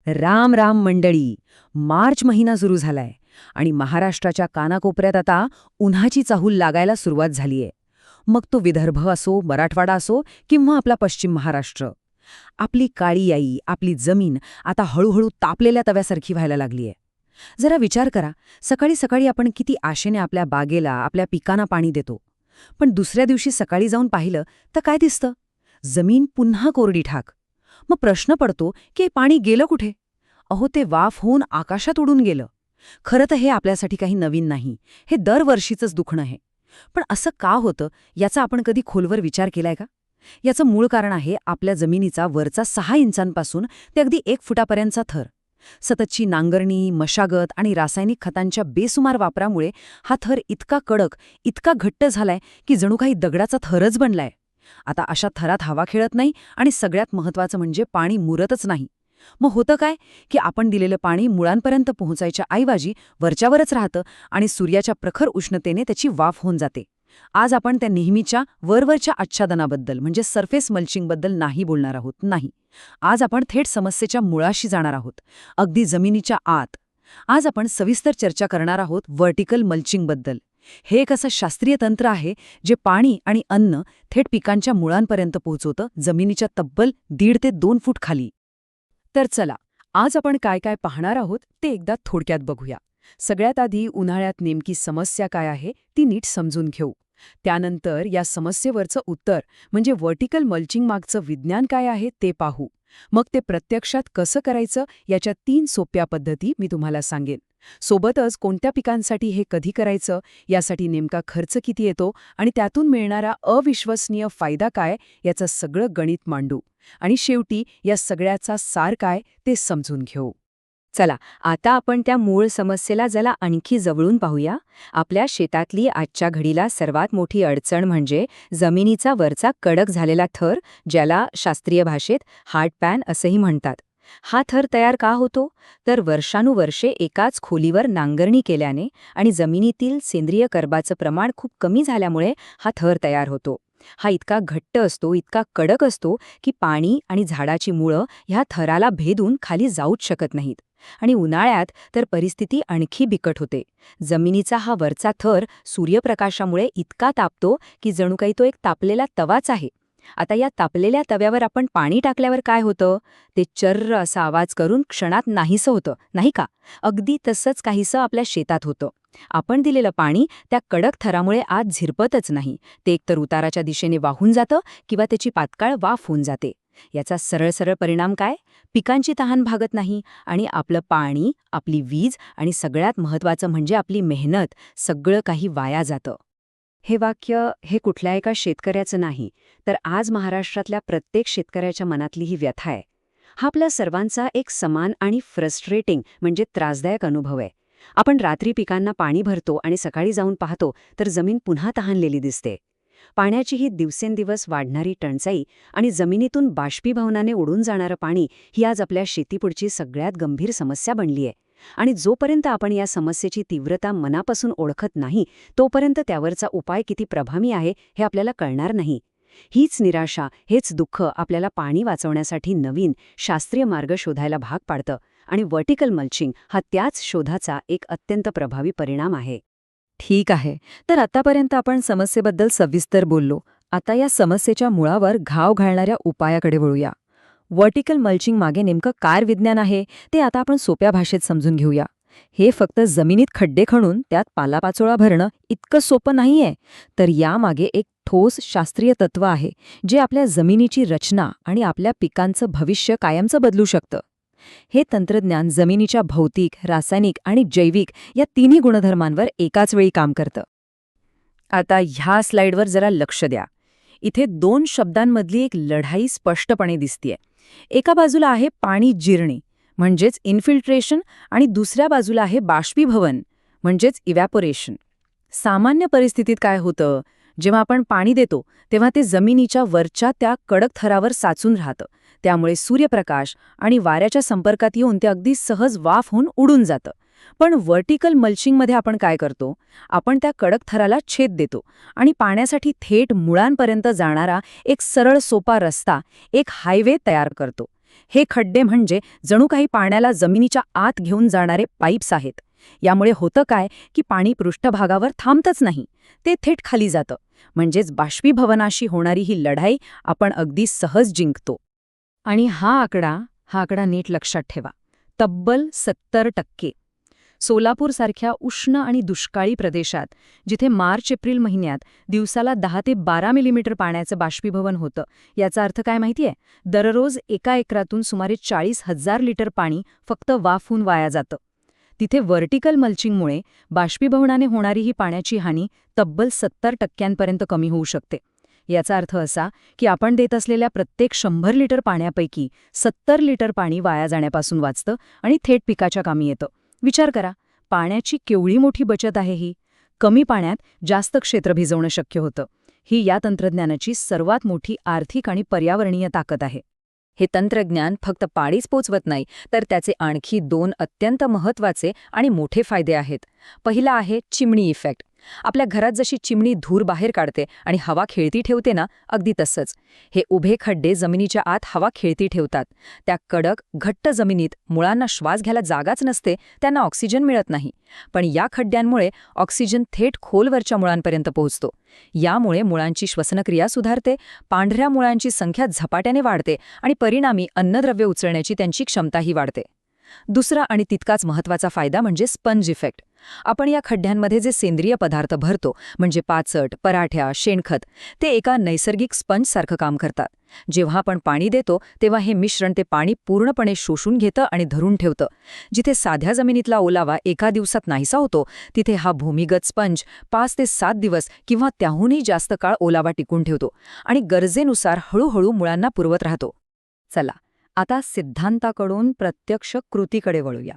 राम राम मंडळी. मार्च महिना सुरू झालाय आणि महाराष्ट्राच्या कानाकोपऱ्यात आता उन्हाची चाहूल लागायला सुरुवात झालीये. मग तो विदर्भ असो, मराठवाडा असो किंवा आपला पश्चिम महाराष्ट्र. आपली काळी आई, आपली जमीन आता हळूहळू तापलेल्या तव्यासारखी व्हायला लागलीये. जरा विचार करा, सकाळी सकाळी आपण किती आशेने आपल्या बागेला, आपल्या पिकांना पाणी देतो. पण दुसऱ्या दिवशी सकाळी जाऊन पाहिलं तर काय दिसतं? जमीन पुन्हा कोरडी ठाक. मग प्रश्न पडतो की हे पाणी गेलं कुठे? अहो, ते वाफ होऊन आकाशात उडून गेलं. खरं तर हे आपल्यासाठी काही नवीन नाही, हे दरवर्षीचंच दुखणं आहे. पण असं का होतं याचा आपण कधी खोलवर विचार केलाय का? याचं मूळ कारण आहे आपल्या जमिनीचा वरचा 6 इंचांपासून ते अगदी 1 फुटापर्यंतचा थर. सततची नांगरणी, मशागत आणि रासायनिक खतांच्या बेसुमार वापरामुळे हा थर इतका कडक, इतका घट्ट झालाय की जणू काही दगडाचा थरच बनलाय. आता अशा थरात हवा खेळत नाही आणि सगळ्यात महत्त्वाचं म्हणजे पाणी मुरतच नाही. मग होतं काय की आपण दिलेलं पाणी मुळांपर्यंत पोहोचायच्या ऐवजी वरच्यावरच राहतं आणि सूर्याच्या प्रखर उष्णतेने त्याची वाफ होऊन जाते. आज आपण त्या नेहमीच्या वरवरच्या आच्छादनाबद्दल म्हणजे सरफेस मल्चिंगबद्दल नाही बोलणार आहोत, नाही. आज आपण थेट समस्येच्या मुळाशी जाणार आहोत, अगदी जमिनीच्या आत. आज आपण सविस्तर चर्चा करणार आहोत व्हर्टिकल मल्चिंगबद्दल. हे एक असं शास्त्रीय तंत्र आहे जे पाणी आणि अन्न थेट पिकांच्या मुळांपर्यंत पोहोचवतं, जमिनीच्या तब्बल 1.5 ते 2 फूट खाली. तर चला, आज आपण काय काय पाहणार आहोत ते एकदा थोडक्यात बघूया. सगळ्यात आधी उन्हाळ्यात नेमकी समस्या काय आहे ती नीट समजून घेऊ. त्यानंतर या समस्येवरचं उत्तर म्हणजे व्हर्टिकल मल्चिंग मागचं विज्ञान काय आहे ते पाहू. मग ते प्रत्यक्षात कसं करायचं याच्या 3 सोप्या पद्धती मी तुम्हाला सांगेन. सोबतच कोणत्या पिकांसाठी हे कधी करायचं, यासाठी नेमका खर्च किती येतो आणि त्यातून मिळणारा अविश्वसनीय फायदा काय याचं सगळं गणित मांडू. आणि शेवटी या सगळ्याचा सार काय ते समजून घेऊ. चला, आता आपण त्या मूळ समस्येला जरा आणखी जवळून पाहूया. आपल्या शेतातली आजच्या घडीला सर्वात मोठी अडचण म्हणजे जमिनीचा वरचा कडक झालेला थर, ज्याला शास्त्रीय भाषेत हार्ड पॅन असंही म्हणतात. हा थर तयार का होतो? तर वर्षानुवर्षे एकाच खोलीवर नांगरणी केल्याने आणि जमिनीतील सेंद्रिय कर्बाचं प्रमाण खूप कमी झाल्यामुळे हा थर तयार होतो. हा इतका घट्ट असतो, इतका कडक असतो की पाणी आणि झाडाची मुळं ह्या थराला भेदून खाली जाऊच शकत नाहीत. आणि उन्हाळ्यात तर परिस्थिती आणखी बिकट होते. जमिनीचा हा वरचा थर सूर्यप्रकाशामुळे इतका तापतो की जणू काही तो एक तापलेला तवाच आहे. आता या तापलेल्या तव्यावर आपण पाणी टाकल्यावर काय होतं? ते चर्र असा आवाज करून क्षणात नाहीसं होतं, नाही का? अगदी तसंच काहीसं आपल्या शेतात होतं. आपण दिलेलं पाणी त्या कडक थरामुळे आत झिरपतच नाही. ते एकतर उताराच्या दिशेने वाहून जातं किंवा त्याची पातकाळ वाफ होऊन जाते. याचा सरळ सरळ परिणाम काय? पिकांची तहान भागत नाही आणि आपलं पाणी, आपली वीज आणि सगळ्यात महत्त्वाचं म्हणजे आपली मेहनत, सगळं काही वाया जातं. हे वाक्य हे कुठल्या एका शेतकऱ्याचं नाही, तर आज महाराष्ट्रातल्या प्रत्येक शेतकऱ्याच्या मनातली ही व्यथा आहे. हा आपल्या सर्वांचा एक समान आणि फ्रस्ट्रेटिंग म्हणजे त्रासदायक अनुभव आहे. आपण रात्री पिकांना पाणी भरतो आणि सकाळी जाऊन पाहतो तर जमीन पुन्हा तहानलेली दिसते. पाण्याची ही दिवसेंदिवस वाढणारी टंचाई आणि जमिनीतून बाष्पीभवनाने उडून जाणारं पाणी ही आज आपल्या शेतीपुढची सगळ्यात गंभीर समस्या बनली आहे. आणि जोपर्यंत आपण या समस्येची तीव्रता मनापासून ओळखत नाही, तोपर्यंत त्यावरचा उपाय किती प्रभावी आहे हे आपल्याला कळणार नाही. हीच निराशा, हेच दुःख आपल्याला पाणी वाचवण्यासाठी नवीन, शास्त्रीय मार्ग शोधायला भाग पाडतं आणि व्हर्टिकल मल्चिंग हा त्याच शोधाचा एक अत्यंत प्रभावी परिणाम आहे. ठीक आहे, तर आतापर्यंत आपण समस्येबद्दल सविस्तर बोललो. आता या समस्येच्या मुळावर घाव घालणाऱ्या उपायाकडे वळूया. व्हर्टिकल मल्चिंग मागे नेमकं काय विज्ञान आहे ते आता आपण सोप्या भाषेत समजून घेऊया. हे फक्त जमिनीत खड्डे खणून त्यात पालापाचोळा भरणं इतकं सोपं नाहीये, तर यामागे एक ठोस शास्त्रीय तत्व आहे जे आपल्या जमिनीची रचना आणि आपल्या पिकांचं भविष्य कायमचं बदलू शकतं. हे तंत्रज्ञान जमिनीच्या भौतिक, रासायनिक आणि जैविक या तिन्ही गुणधर्मांवर एकाच वेळी काम करतं. आता ह्या स्लाइडवर जरा लक्ष द्या. इथे 2 शब्दांमधली एक लढाई स्पष्टपणे दिसतेय. एका बाजूला आहे पाणी जिरणे म्हणजेच इन्फिल्ट्रेशन आणि दुसऱ्या बाजूला आहे बाष्पीभवन म्हणजेच इव्हॅपोरेशन. सामान्य परिस्थितीत काय होतं? जेव्हा आपण पाणी देतो तेव्हा ते जमिनीच्या वरच्या त्या कडक थरावर साचून राहतं. त्यामुळे सूर्यप्रकाश आणि वाऱ्याच्या संपर्कात येऊन ते अगदी सहज वाफ होऊन उडून जातं. पण व्हर्टिकल मल्चिंगमध्ये आपण काय करतो? आपण त्या कडक थराला छेद देतो आणि पाण्यासाठी थेट मुळांपर्यंत जाणारा एक सरळ सोपा रस्ता, एक हायवे तयार करतो. हे खड्डे म्हणजे जणू काही पाण्याला जमिनीच्या आत घेऊन जाणारे पाईप्स आहेत. यामुळे होतं काय की पाणी पृष्ठभागावर थांबतच नाही, ते थेट खाली जातं. म्हणजेच बाष्पीभवनाशी होणारी ही लढाई आपण अगदी सहज जिंकतो. आणि हा आकडा नीट लक्षात ठेवा. तब्बल 70%. सोलापूरसारख्या उष्ण आणि दुष्काळी प्रदेशात, जिथे मार्च-एप्रिल महिन्यात दिवसाला 10 ते 12 मिलीमीटर पाण्याचं बाष्पीभवन होतं, याचा अर्थ काय माहितीये? दररोज एका एकरातून सुमारे 40,000 लिटर पाणी फक्त वाफून वाया जातं. तिथे व्हर्टिकल मल्चिंगमुळे बाष्पीभवनाने होणारी ही पाण्याची हानी तब्बल 70% कमी होऊ शकते. याचा अर्थ असा की आपण देत असलेल्या प्रत्येक 100 लिटर पाण्यापैकी 70 लिटर पाणी वाया जाण्यापासून वाचतं आणि थेट पिकाच्या कामी येतं. विचार करा, पाण्याची केवढी मोठी बचत आहे ही. कमी पाण्यात जास्त क्षेत्र भिजवणं शक्य होतं. ही या तंत्रज्ञानाची सर्वात मोठी आर्थिक आणि पर्यावरणीय ताकद आहे. हे तंत्रज्ञान फक्त पाणीच पोचवत नाही, तर त्याचे आणखी 2 अत्यंत महत्त्वाचे आणि मोठे फायदे आहेत. पहिला आहे चिमणी इफेक्ट. आपल्या घरात जशी चिमणी धूर बाहेर काढते आणि हवा खेळती ठेवते ना, अगदी तसंच. हे उभे खड्डे जमिनीच्या आत हवा खेळती ठेवतात. त्या कडक, घट्ट जमिनीत मुळांना श्वास घ्यायला जागाच नसते, त्यांना ऑक्सिजन मिळत नाही. पण या खड्ड्यांमुळे ऑक्सिजन थेट खोलवरच्या मुळांपर्यंत पोहोचतो. यामुळे मुळांची श्वसनक्रिया सुधारते, पांढऱ्या मुळांची संख्या झपाट्याने वाढते आणि परिणामी अन्नद्रव्य उचलण्याची त्यांची क्षमताही वाढते. दुसरा आणि तितकाच महत्त्वाचा फायदा म्हणजे स्पंज इफेक्ट. आपण या खड्ड्यांमध्ये जे सेंद्रिय पदार्थ भरतो, म्हणजे पाचट, पराठ्या, शेणखत, ते एका नैसर्गिक स्पंजसारखं काम करतात. जेव्हा आपण पाणी देतो तेव्हा हे मिश्रण ते पाणी पूर्णपणे शोषून घेतं आणि धरून ठेवतं. जिथे साध्या जमिनीतला ओलावा एका दिवसात नाहीसा होतो, तिथे हा भूमिगत स्पंज 5 ते 7 दिवस किंवा त्याहूनही जास्त काळ ओलावा टिकून ठेवतो आणि गरजेनुसार हळूहळू मुळांना पुरवत राहतो. चला, आता सिद्धांताकडून प्रत्यक्ष कृतीकडे वळूया.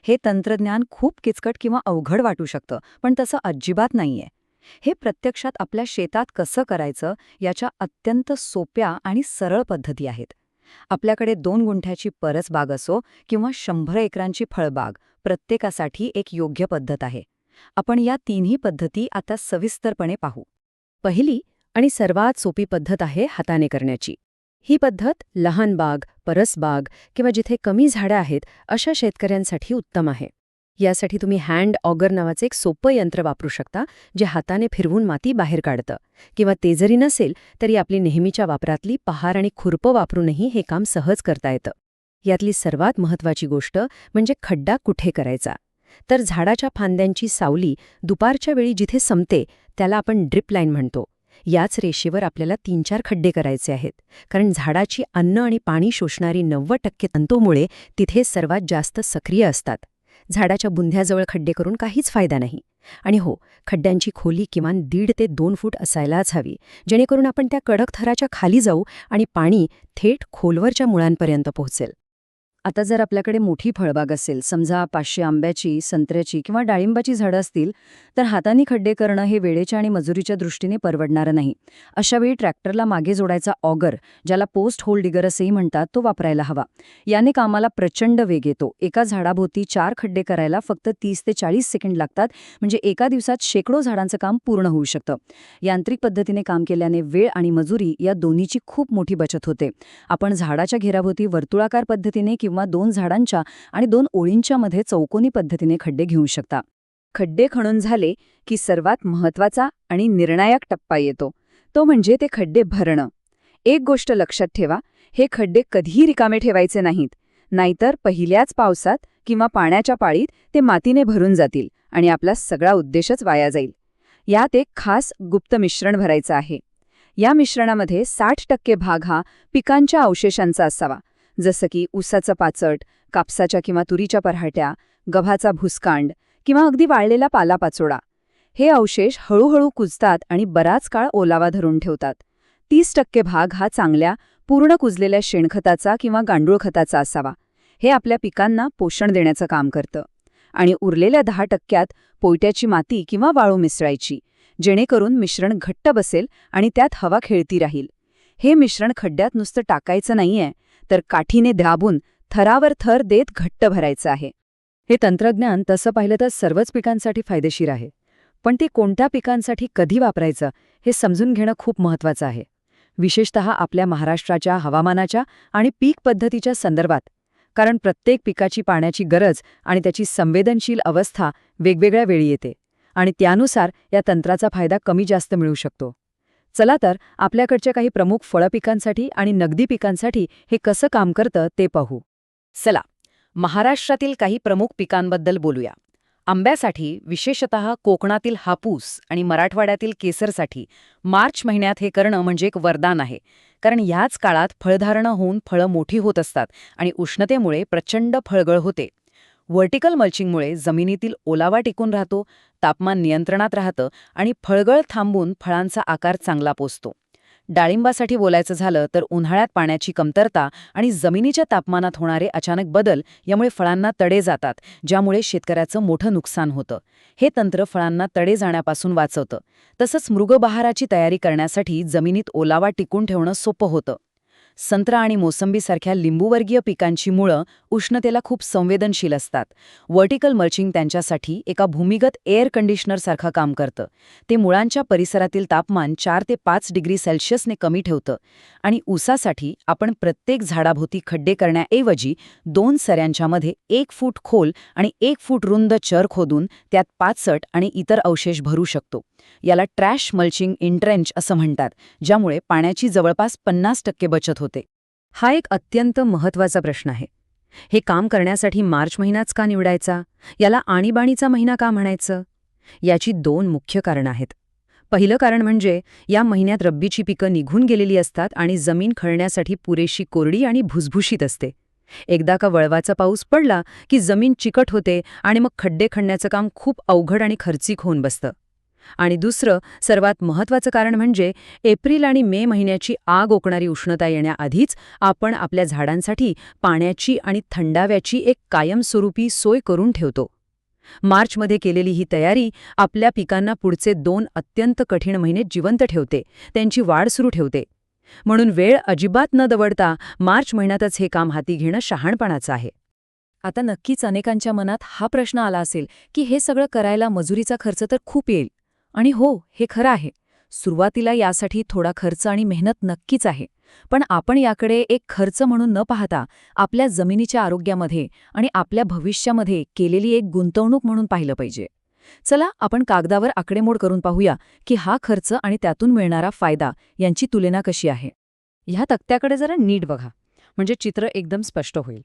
हे तंत्रज्ञान खूप किचकट किंवा अवघड वाटू शकतं, पण तसं अजिबात नाहीये. हे प्रत्यक्षात आपल्या शेतात कसं करायचं याच्या अत्यंत सोप्या आणि सरळ पद्धती आहेत. आपल्याकडे 2 गुंठ्याची परसबाग असो किंवा 100 एकरांची फळबाग, प्रत्येकासाठी एक योग्य पद्धत आहे. आपण या तिन्ही पद्धती आता सविस्तरपणे पाहू. पहिली आणि सर्वात सोपी पद्धत आहे हाताने करण्याची. ही पद्धत लहान बाग, परसबाग किंवा जिथे कमी झाडं आहेत अशा शेतकऱ्यांसाठी उत्तम आहे. यासाठी तुम्ही हँड ऑगर नावाचे एक सोपं यंत्र वापरू शकता, जे हाताने फिरवून माती बाहेर काढतं. किंवा ते जरी नसेल तरी आपली नेहमीच्या वापरातली पहार आणि खुरपं वापरूनही हे काम सहज करता येतं. यातली सर्वात महत्त्वाची गोष्ट म्हणजे खड्डा कुठे करायचा. तर झाडाच्या फांद्यांची सावली दुपारच्या वेळी जिथे संपते त्याला आपण ड्रिप लाईन म्हणतो. याच रेषेवर आपल्याला 3-4 खड्डे करायचे आहेत, कारण झाडाची अन्न आणि पाणी शोषणारी 90% तंतूमुळे तिथे सर्वात जास्त सक्रिय असतात. झाडाच्या बुंध्याजवळ खड्डे करून काहीच फायदा नाही. आणि हो, खड्ड्यांची खोली किमान 1.5 ते 2 फूट असायलाच हवी, जेणेकरून आपण त्या कडक थराच्या खाली जाऊ आणि पाणी थेट खोलवरच्या मुळांपर्यंत पोहोचेल. आता जर आपल्याकडे मोठी फळबाग असेल, समजा 500 आंब्याची, संत्र्याची किंवा डाळिंबाची झाडं असतील, तर हाताने खड्डे करणं हे वेळेच्या आणि मजुरीच्या दृष्टीने परवडणारं नाही. अशावेळी ट्रॅक्टरला मागे जोडायचा ऑगर, ज्याला पोस्ट होल डिगर असेही म्हणतात, तो वापरायला हवा. याने कामाला प्रचंड वेग येतो. एका झाडाभोवती 4 खड्डे करायला फक्त 30 ते 40 सेकंड लागतात, म्हणजे एका दिवसात शेकडो झाडांचं काम पूर्ण होऊ शकतं. यांत्रिक पद्धतीने काम केल्याने वेळ आणि मजुरी या दोन्हीची खूप मोठी बचत होते. आपण झाडाच्या घेराभोवती वर्तुळाकार पद्धतीने किंवा 2 झाडांच्या आणि 2 ओळींच्या मध्ये चौकोनी पद्धतीने खड्डे घेऊ शकता. खड्डे खणून झाले की सर्वात महत्त्वाचा आणि निर्णायक टप्पा येतो, तो म्हणजे ते खड्डे भरणं. एक गोष्ट लक्षात ठेवा, हे खड्डे कधीही रिकामे ठेवायचे नाहीत, नाहीतर पहिल्याच पावसात किंवा पाण्याच्या पाळीत ते मातीने भरून जातील आणि आपला सगळा उद्देशच वाया जाईल. यात एक खास गुप्त मिश्रण भरायचं आहे. या मिश्रणामध्ये 60% भाग हा पिकांच्या अवशेषांचा असावा, जसं की ऊसाचं पाचट, कापसाच्या किंवा तुरीच्या पराठ्या, गव्हाचा भुसकांड किंवा अगदी वाळलेला पालापाचोळा. हे अवशेष हळूहळू कुजतात आणि बराच काळ ओलावा धरून ठेवतात. 30% भाग हा चांगल्या, पूर्ण कुजलेल्या शेणखताचा किंवा गांडूळ खताचा असावा. हे आपल्या पिकांना पोषण देण्याचं काम करतं. आणि उरलेल्या 10%त पोयट्याची माती किंवा वाळू मिसळायची, जेणेकरून मिश्रण घट्ट बसेल आणि त्यात हवा खेळती राहील. हे मिश्रण खड्ड्यात नुसतं टाकायचं नाहीये, तर काठीने दाबून थरावर थर देत घट्ट भरायचं आहे. हे तंत्रज्ञान तसं पाहिलं तर सर्वच पिकांसाठी फायदेशीर आहे, पण ते कोणत्या पिकांसाठी कधी वापरायचं हे समजून घेणं खूप महत्त्वाचं आहे. विशेषतः आपल्या महाराष्ट्राच्या हवामानाच्या आणि पीक पद्धतीच्या संदर्भात. कारण प्रत्येक पिकाची पाण्याची गरज आणि त्याची संवेदनशील अवस्था वेगवेगळ्या वेळी येते आणि त्यानुसार या तंत्राचा फायदा कमी जास्त मिळू शकतो. चला तर आपल्याकडच्या काही प्रमुख फळपिकांसाठी आणि नगदी पिकांसाठी हे कसं काम करतं ते पाहू. चला, महाराष्ट्रातील काही प्रमुख पिकांबद्दल बोलूया. आंब्यासाठी, विशेषतः कोकणातील हापूस आणि मराठवाड्यातील केसरसाठी मार्च महिन्यात हे करणं म्हणजे एक वरदान आहे. कारण याच काळात फळधारणा होऊन फळं मोठी होत असतात आणि उष्णतेमुळे प्रचंड फळगळ होते. व्हर्टिकल मल्चिंगमुळे जमिनीतील ओलावा टिकून राहतो, तापमान नियंत्रणात राहतं आणि फळगळ थांबून फळांचा आकार चांगला पोचतो. डाळिंबासाठी बोलायचं झालं तर उन्हाळ्यात पाण्याची कमतरता आणि जमिनीच्या तापमानात होणारे अचानक बदल यामुळे फळांना तडे जातात, ज्यामुळे शेतकऱ्याचं मोठं नुकसान होतं. हे तंत्र फळांना तडे जाण्यापासून वाचवतं. तसंच मृगबहाराची तयारी करण्यासाठी जमिनीत ओलावा टिकून ठेवणं सोपं होतं. संत्रा आणि मोसंबीसारख्या लिंबूवर्गीय पिकांची मुळं उष्णतेला खूप संवेदनशील असतात. व्हर्टिकल मल्चिंग त्यांच्यासाठी एका भूमिगत एअर कंडिशनरसारखं काम करतं. ते मुळांच्या परिसरातील तापमान 4 ते 5 डिग्री सेल्सिअसने कमी ठेवतं. आणि ऊसासाठी आपण प्रत्येक झाडाभोवती खड्डे करण्याऐवजी 2 सऱ्यांच्यामध्ये 1 फूट खोल आणि 1 फूट रुंद चर खोदून त्यात पाचट आणि इतर अवशेष भरू शकतो. याला ट्रॅश मल्चिंग इन ट्रेंच असं म्हणतात, ज्यामुळे पाण्याची जवळपास 50% बचत होते. हा एक अत्यंत महत्त्वाचा प्रश्न आहे. हे काम करण्यासाठी मार्च महिनाच का निवडायचा? याला आणीबाणीचा महिना का म्हणायचं? याची 2 मुख्य कारणं आहेत. पहिलं कारण म्हणजे या महिन्यात रब्बीची पिकं निघून गेलेली असतात आणि जमीन खळण्यासाठी पुरेशी कोरडी आणि भुसभुशीत असते. एकदा का वळवाचा पाऊस पडला की जमीन चिकट होते आणि मग खड्डे खणण्याचं काम खूप अवघड आणि खर्चिक होऊन बसतं. आणि दुसरं, सर्वात महत्त्वाचं कारण म्हणजे एप्रिल आणि मे महिन्याची आग ओकणारी उष्णता येण्याआधीच आपण आपल्या झाडांसाठी पाण्याची आणि थंडाव्याची एक कायमस्वरूपी सोय करून ठेवतो. मार्चमध्ये केलेली ही तयारी आपल्या पिकांना पुढचे 2 अत्यंत कठीण महिने जिवंत ठेवते, त्यांची वाढ सुरू ठेवते. म्हणून वेळ अजिबात न दवडता मार्च महिन्यातच हे काम हाती घेणं शहाणपणाचं आहे. आता नक्कीच अनेकांच्या मनात हा प्रश्न आला असेल की हे सगळं करायला मजुरीचा खर्च तर खूप येईल. आणि हो, हे खरं आहे. सुरुवातीला यासाठी थोडा खर्च आणि मेहनत नक्कीच आहे. पण आपण याकडे एक खर्च म्हणून न पाहता आपल्या जमिनीच्या आरोग्यामध्ये आणि आपल्या भविष्यामध्ये केलेली एक गुंतवणूक म्हणून पाहिलं पाहिजे. चला, आपण कागदावर आकडेमोड करून पाहूया की हा खर्च आणि त्यातून मिळणारा फायदा यांची तुलना कशी आहे. ह्या तक्त्याकडे जरा नीट बघा, म्हणजे चित्र एकदम स्पष्ट होईल.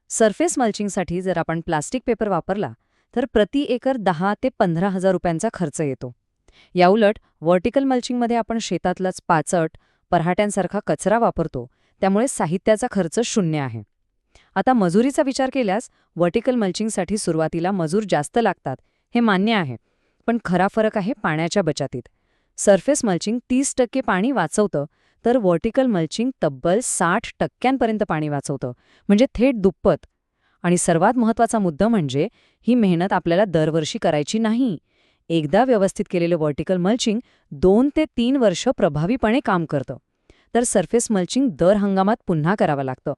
सरफेस मल्चिंगसाठी जर आपण प्लास्टिक पेपर वापरला तर प्रति एकर 10 ते 15,000 रुपयांचा खर्च येतो. याउलट व्हर्टिकल मल्चिंगमध्ये आपण शेतातलाच पाचट, पराठ्यांसारखा कचरा वापरतो, त्यामुळे साहित्याचा खर्च 0 आहे. आता मजुरीचा विचार केल्यास व्हर्टिकल मल्चिंगसाठी सुरुवातीला मजूर जास्त लागतात, हे मान्य आहे. पण खरा फरक आहे पाण्याच्या बचतीत. सरफेस मल्चिंग 30% पाणी वाचवतं, तर व्हर्टिकल मल्चिंग तब्बल 60% पाणी वाचवतं, म्हणजे थेट दुप्पट. आणि सर्वात महत्त्वाचा मुद्दा म्हणजे ही मेहनत आपल्याला दरवर्षी करायची नाही. एकदा व्यवस्थित केलेलं व्हर्टिकल मल्चिंग 2 ते 3 वर्ष प्रभावीपणे काम करतं. तर सरफेस मल्चिंग दर हंगामात पुन्हा करावं लागतं.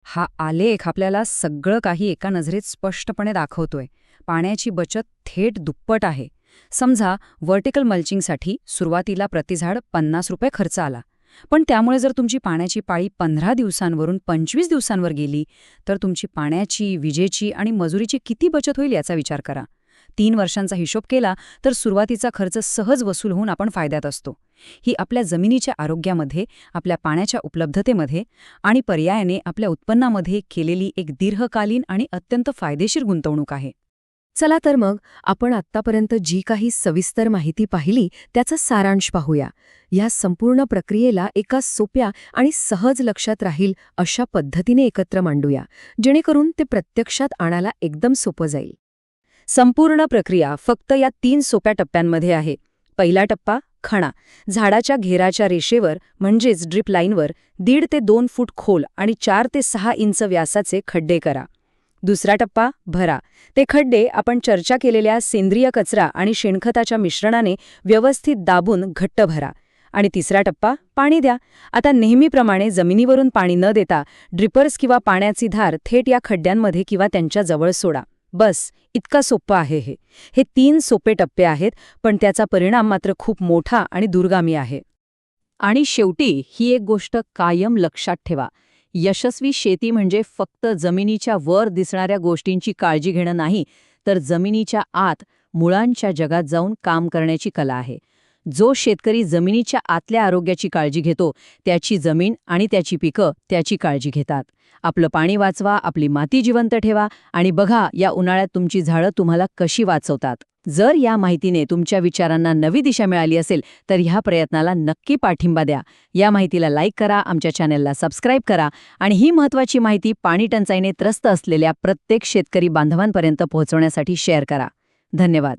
हा आलेख आपल्याला सगळं काही एका नजरेत स्पष्टपणे दाखवतोय. पाण्याची बचत थेट दुप्पट आहे. समजा व्हर्टिकल मल्चिंगसाठी सुरुवातीला प्रतिझाड 50 रुपये खर्च आला. पण त्यामुळे जर तुमची पाण्याची पाळी 15 दिवसांवरून 25 दिवसांवर गेली, तर तुमची पाण्याची, विजेची आणि मजुरीची किती बचत होईल याचा विचार करा. 3 वर्षांचा हिशोब केला तर सुरुवातीचा खर्च सहज वसूल होऊन आपण फायद्यात असतो. ही आपल्या जमिनीच्या आरोग्यामध्ये, आपल्या पाण्याच्या उपलब्धतेमध्ये आणि पर्यायाने आपल्या उत्पन्नामध्ये केलेली एक दीर्घकालीन आणि अत्यंत फायदेशीर गुंतवणूक आहे. चला तर मग आपण आत्तापर्यंत जी काही सविस्तर माहिती पाहिली त्याचा सारांश पाहूया. या संपूर्ण प्रक्रियेला एका सोप्या आणि सहज लक्षात राहील अशा पद्धतीने एकत्र मांडूया, जेणेकरून ते प्रत्यक्षात आणायला एकदम सोपं जाईल. संपूर्ण प्रक्रिया फक्त या 3 सोप्या टप्प्यांमध्ये आहे. पहिला टप्पा, खणा. झाडाच्या घेराच्या रेषेवर म्हणजेच ड्रिप लाईनवर 1.5 ते 2 फूट खोल आणि 4 ते 6 इंच व्यासाचे खड्डे करा. दुसरा टप्पा, भरा. ते खड्डे आपण चर्चा केलेल्या सेंद्रिय कचरा आणि शेणखताच्या मिश्रणाने व्यवस्थित दाबून घट्ट भरा. आणि तिसरा टप्पा, पाणी द्या. आता नेहमीप्रमाणे जमिनीवरून पाणी न देता ड्रिपर्स किंवा पाण्याची धार थेट या खड्ड्यांमध्ये किंवा त्यांच्या जवळ सोडा. बस, इतका सोपं आहे हे. हे 3 सोपे टप्पे आहेत, पण त्याचा परिणाम मात्र खूप मोठा आणि दूरगामी आहे. आणि शेवटी ही एक गोष्ट कायम लक्षात ठेवा. यशस्वी शेती म्हणजे फक्त जमिनीच्या वर दिसणाऱ्या गोष्टींची काळजी घेणं नाही, तर जमिनीच्या आत, मुळांच्या जगात जाऊन काम करण्याची कला आहे. जो शेतकरी जमिनीच्या आतल्या आरोग्याची काळजी घेतो, त्याची जमीन आणि त्याची पिकं त्याची काळजी घेतात. आपलं पाणी वाचवा, आपली माती जिवंत ठेवा आणि बघा या उन्हाळ्यात तुमची झाडं तुम्हाला कशी वाचवतात. जर या माहितीने तुमच्या विचारांना नवी दिशा मिळाली असेल तर ह्या प्रयत्नाला नक्की पाठिंबा द्या. या माहितीला लाईक करा, आमच्या चॅनलला सबस्क्राईब करा आणि ही महत्त्वाची माहिती पाणी टंचाईने त्रस्त असलेल्या प्रत्येक शेतकरी बांधवांपर्यंत पोहोचवण्यासाठी शेअर करा. धन्यवाद.